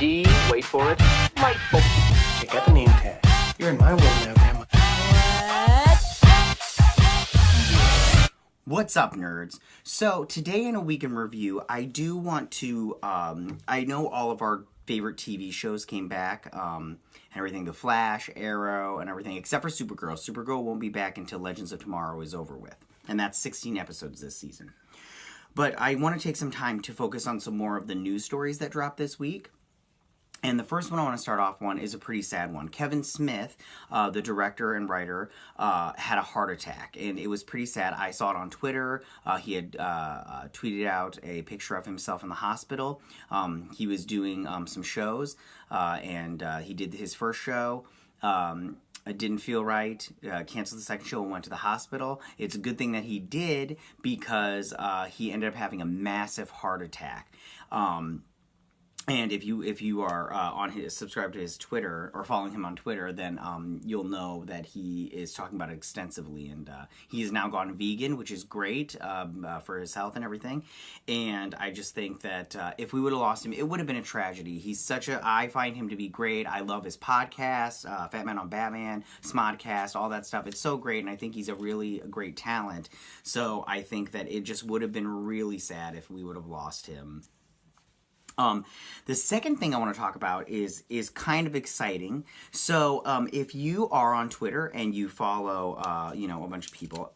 D, wait for it, delightful. Check out the name tag. You're in my world now, Grandma. What's up, nerds? So, today in a week in review, I do want to, I know all of our favorite TV shows came back, and everything, The Flash, Arrow, and everything, except for Supergirl. Supergirl won't be back until Legends of Tomorrow is over with, and that's 16 episodes this season. But I want to take some time to focus on some more of the news stories that dropped this week. And the first one I want to start off on is a pretty sad one. Kevin Smith, the director and writer, had a heart attack, and it was pretty sad. I saw it on Twitter. He had tweeted out a picture of himself in the hospital. He was doing some shows, and he did his first show. It didn't feel right, canceled the second show and went to the hospital. It's a good thing that he did, because he ended up having a massive heart attack. And if you are subscribed to his Twitter or following him on Twitter, then you'll know that he is talking about it extensively. And he has now gone vegan, which is great for his health and everything. And I just think that if we would have lost him, it would have been a tragedy. I find him to be great. I love his podcast, Fat Man on Batman, Smodcast, all that stuff. It's so great, and I think he's a really great talent. So I think that it just would have been really sad if we would have lost him. The second thing I want to talk about is kind of exciting. So, if you are on Twitter and you follow, a bunch of people,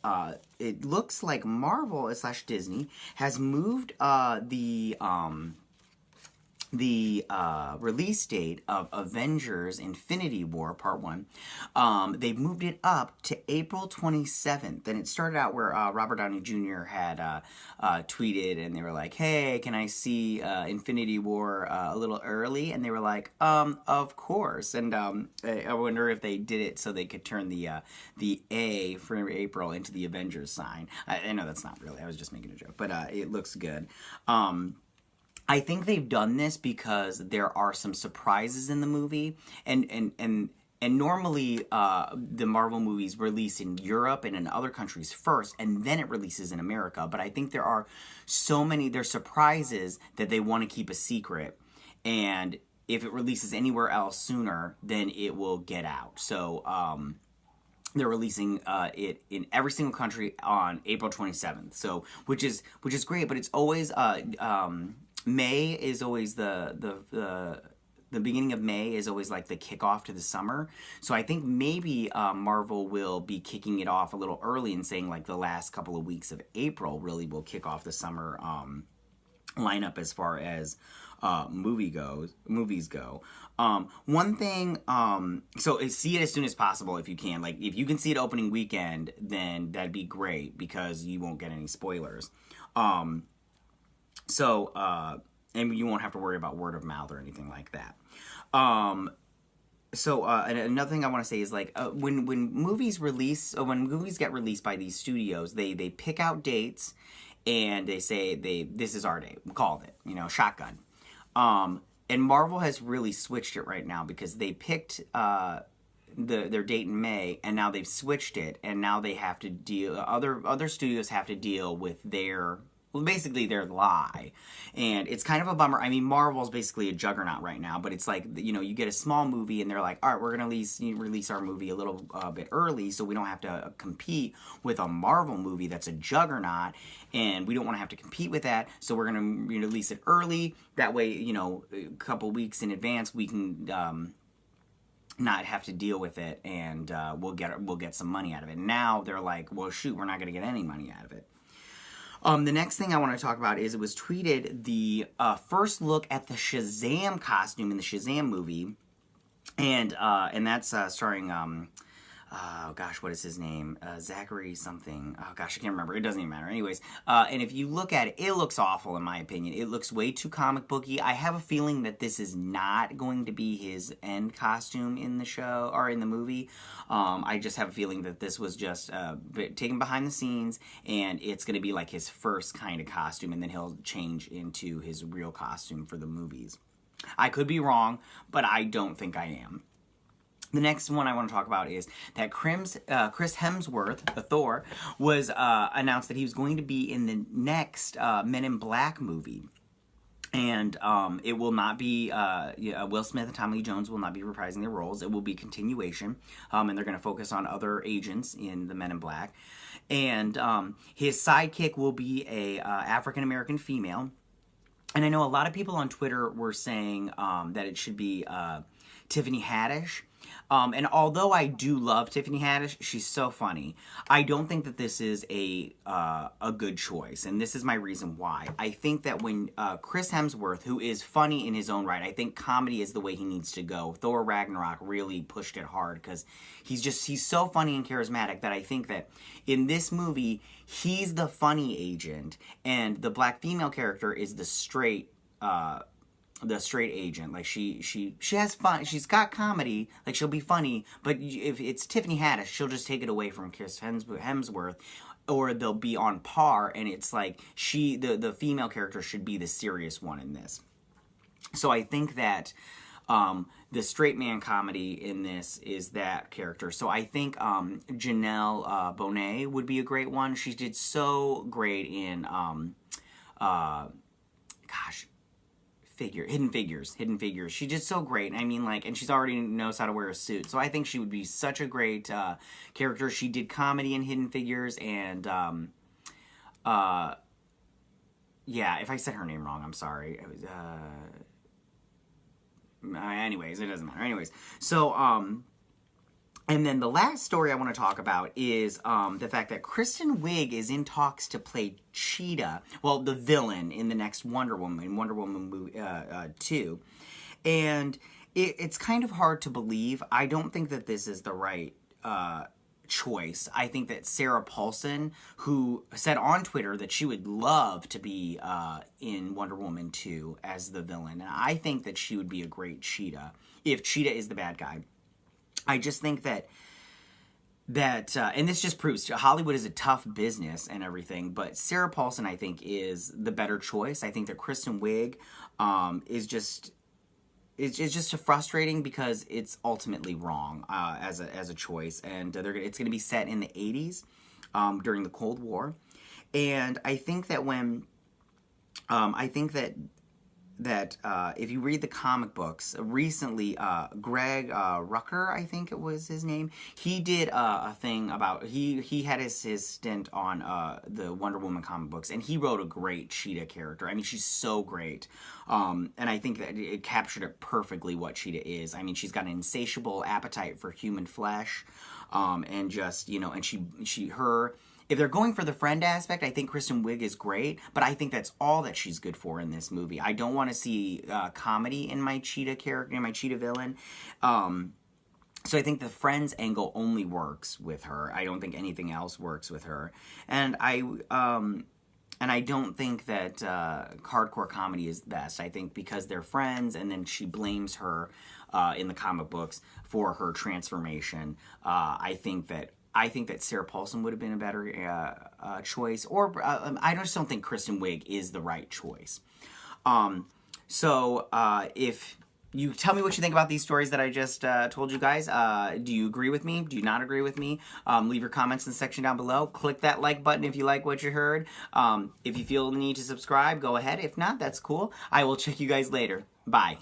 it looks like Marvel / Disney has moved the release date of Avengers Infinity War Part 1. They've moved it up to April 27th. And it started out where Robert Downey Jr. had tweeted, and they were like, hey, can I see Infinity War a little early? And they were like, of course. And I wonder if they did it so they could turn the A for April into the Avengers sign. I know that's not really, I was just making a joke, but it looks good. I think they've done this because there are some surprises in the movie, and normally the Marvel movies release in Europe and in other countries first, and then it releases in America. But I think there are there's surprises that they want to keep a secret, and if it releases anywhere else sooner, then it will get out. So they're releasing it in every single country on April 27th. So which is great, but it's always May is always the beginning of May is always like the kickoff to the summer. So I think maybe Marvel will be kicking it off a little early and saying like the last couple of weeks of April really will kick off the summer lineup as far as movies go. One thing, so see it as soon as possible if you can. Like if you can see it opening weekend, then that'd be great because you won't get any spoilers. And you won't have to worry about word of mouth or anything like that. And another thing I want to say is like when movies get released by these studios, they pick out dates and they say this is our date. We called it, shotgun. And Marvel has really switched it right now because they picked their date in May, and now they've switched it, and now they have to deal. Other studios have to deal with their lie, and it's kind of a bummer. I mean, Marvel's basically a juggernaut right now, but it's like, you get a small movie and they're like, all right, we're going to release our movie a little bit early so we don't have to compete with a Marvel movie that's a juggernaut, and we don't want to have to compete with that, so we're going to release it early. That way, a couple weeks in advance, we can not have to deal with it, and we'll get some money out of it. Now they're like, well, shoot, we're not going to get any money out of it. The next thing I want to talk about is it was tweeted the first look at the Shazam costume in the Shazam movie, and that's starring what is his name? Zachary something. Oh gosh, I can't remember. It doesn't even matter. Anyways, and if you look at it, it looks awful in my opinion. It looks way too comic booky. I have a feeling that this is not going to be his end costume in the show or in the movie. I just have a feeling that this was just taken behind the scenes, and it's going to be like his first kind of costume, and then he'll change into his real costume for the movies. I could be wrong, but I don't think I am. The next one I want to talk about is that Chris Hemsworth, Thor, was announced that he was going to be in the next Men in Black movie. And it will not be, Will Smith and Tommy Lee Jones will not be reprising their roles. It will be a continuation, and they're going to focus on other agents in the Men in Black. And his sidekick will be a African-American female. And I know a lot of people on Twitter were saying that it should be Tiffany Haddish. And although I do love Tiffany Haddish, she's so funny. I don't think that this is a good choice, and this is my reason why. I think that when Chris Hemsworth, who is funny in his own right, I think comedy is the way he needs to go. Thor Ragnarok really pushed it hard because he's so funny and charismatic that I think that in this movie he's the funny agent, and the black female character is the straight agent. Like she has fun, she's got comedy, like she'll be funny, but if it's Tiffany Haddish, she'll just take it away from Chris Hemsworth, or they'll be on par, and it's like the female character should be the serious one in this. So I think that the straight man comedy in this is that character. So I think Janelle Monáe would be a great one. She did so great in Hidden Figures. She did so great. I mean, like, and she's already knows how to wear a suit. So I think she would be such a great character. She did comedy in Hidden Figures, and yeah, if I said her name wrong, I'm sorry. It was anyways, it doesn't matter. Anyways, so and then the last story I want to talk about is the fact that Kristen Wiig is in talks to play Cheetah, well, the villain in the next Wonder Woman 2. And it's kind of hard to believe. I don't think that this is the right choice. I think that Sarah Paulson, who said on Twitter that she would love to be in Wonder Woman 2 as the villain, and I think that she would be a great Cheetah if Cheetah is the bad guy. I just think that and this just proves Hollywood is a tough business and everything, but Sarah Paulson, I think, is the better choice. I think that Kristen Wiig is just frustrating because it's ultimately wrong as a choice, and it's going to be set in the 80s during the Cold War, and I think that if you read the comic books, recently, Greg Rucker, I think it was his name, he did a thing about, he had his stint on the Wonder Woman comic books, and he wrote a great Cheetah character. I mean, she's so great, and I think that it captured it perfectly what Cheetah is. I mean, she's got an insatiable appetite for human flesh, and just, and if they're going for the friend aspect, I think Kristen Wiig is great, but I think that's all that she's good for in this movie. I don't want to see comedy in my Cheetah character, in my Cheetah villain. So I think the friends angle only works with her. I don't think anything else works with her. And I don't think that hardcore comedy is best. I think because they're friends, and then she blames her in the comic books for her transformation. I think that Sarah Paulson would have been a better choice, or I just don't think Kristen Wiig is the right choice. So if you tell me what you think about these stories that I just told you guys, do you agree with me? Do you not agree with me? Leave your comments in the section down below. Click that like button if you like what you heard. If you feel the need to subscribe, go ahead. If not, that's cool. I will check you guys later. Bye.